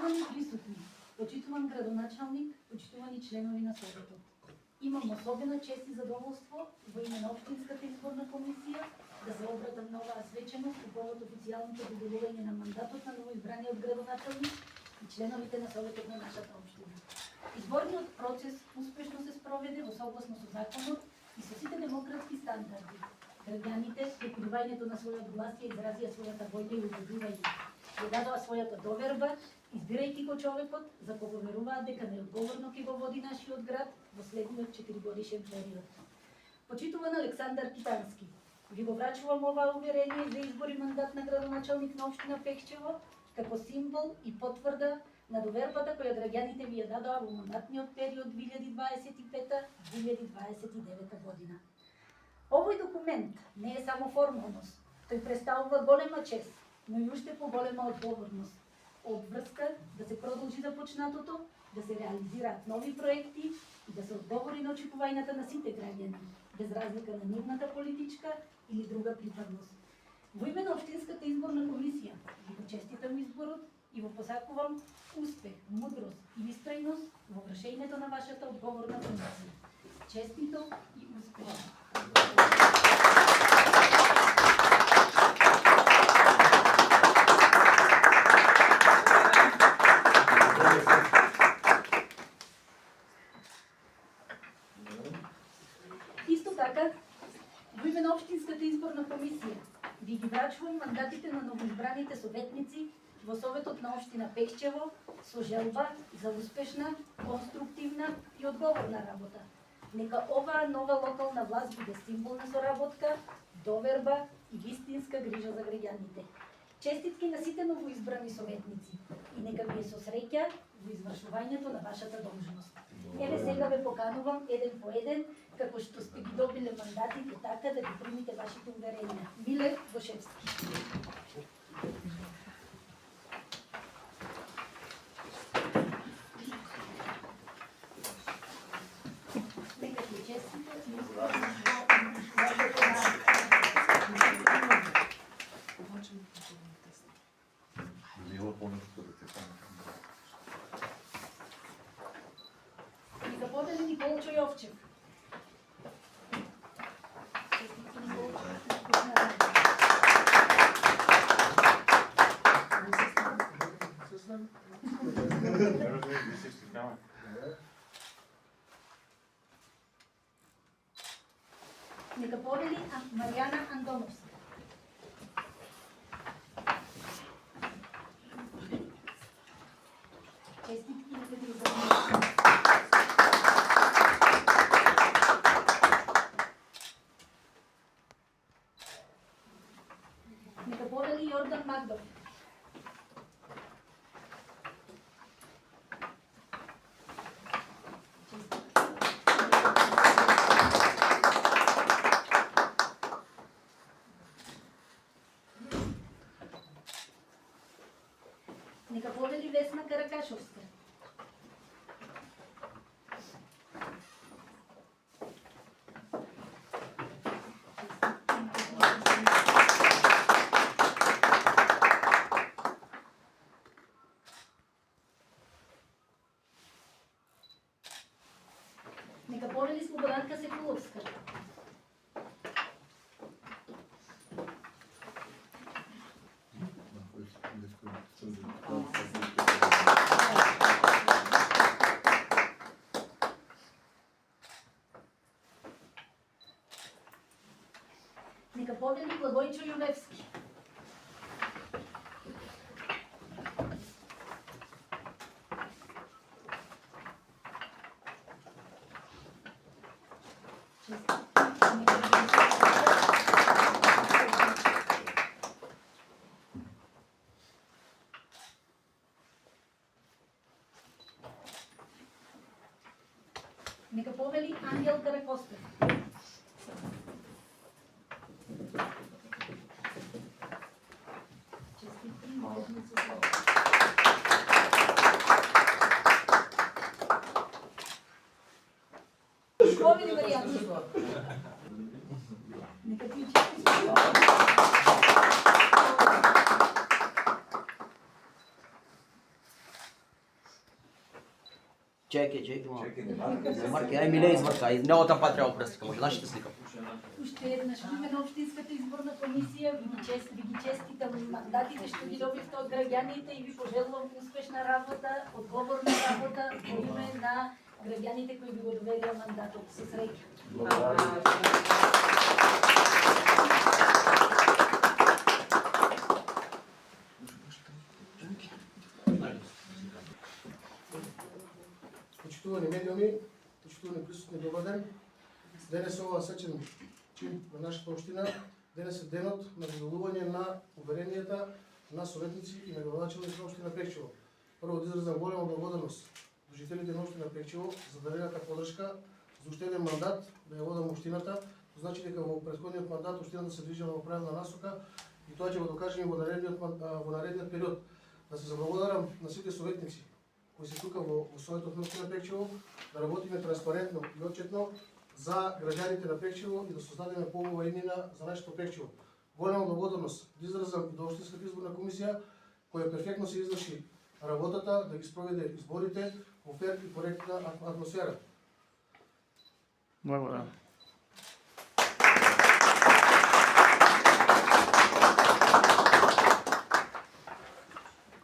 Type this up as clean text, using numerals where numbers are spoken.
Почитувани присутни, почитуван градоначалник, почитувани членови на Советот. Имам особена чест и задоволство во име на Општинската изборна комисија да се обратам на оваа свеченост по повод официјалното доделување на мандатот на новоизбраниот градоначалник и членовите на Советот на нашата општина. Изборниот процес успешно се спроведе во согласно со законот и со сите демократски стандарди. Граѓаните, при прибавањето на својот глас ја изразија својата воља и убедување. Ја дадоа својата доверба, избирајќи го човекот за кого веруваат дека неодговорно ќе го води нашиот град во следниот 4-годишен период. Почитуван Александар Китански, ви го врачувам оваа уверение за избор и мандат на градоначалник на општина Пехчево како символ и потврда на довербата која граѓаните ви ја дадоа во мандатниот период 2025-2029 година. Овој документ не е само формалност, тој представува голема чест, но и уште поголема одговорност. Обврска да се продолжи започнатото, да се реализираат нови проекти и да се одговори на очекувањата на сите граѓани, без разлика на нивната политичка или друга припадност. Во име на Општинската изборна комисија ви го честитам изборот и во посакувам успех, мудрост и истрајност во вршењето на вашата одговорна функција. Честито и успех! Исто така, во име на Општинската изборна комисија ви ги врачувам мандатите на новоизбраните советници во Советот на општина Пехчево со желба за успешна, конструктивна и одговорна работа. Нека оваа нова локална власт биде символ на соработка, доверба и вистинска грижа за граѓаните. Честитки на сите новоизбрани советници и нека ви е со среќа во извршувањето на вашата должност. Еве сега ве поканувам еден по еден, како што сте ги добиле мандатите, така да ги примите вашите уверенија. Миле Гошевски. Нека ви честите и Нека Николчо Јовчев. Нека победи Маријана Андоновска. Честитки на председателот. Нека победи Јордан Магдов. Нека победи Весна Каракашовска. Нека победи Слободанка Секуловска. Нека победи Благојчо Јовевски. Нека победи Ангел Каракостев. Победи Маријана. Нека ти честитам. Чеки, Марки, ај ми не изврка, не отам па треба престика, може нашите слика. Уште еднаш во име на Општинската изборна комисија ви ги честитам мандатите што ги добивте од граѓаните и ви пожелувам успешна работа, одговорна работа во име на граѓаните кои ви го доверија мандатот. Со среќа. Почитувани медиуми, почитувани присутни, добар ден. Денес ова сечен чин на нашата општина, денес е денот на задоволување на уверенијата на советници и на градоначелници на општина Пекчево. Прво да изразам голема благодарност до жителите на општина Пекчево за дадената подршка за уште еден мандат да ја водам општината. Тоа значи дека во претходниот мандат општината се движела во правилна насока и тоа ќе го докажеме во наредниот период. Да се заблагодарам на сите советници кои се тука во Советот на општина Пекчево, да работиме транспарентно и отчетно за граѓаните на Пекчево и да создадеме поубава иднина за нашето Пекчево. Голема благодарност да изразам и до Општинската изборна комисија, која перфектно се изврши работата да ги спроведе изборите во фер и коректна атмосфера. Благодарам.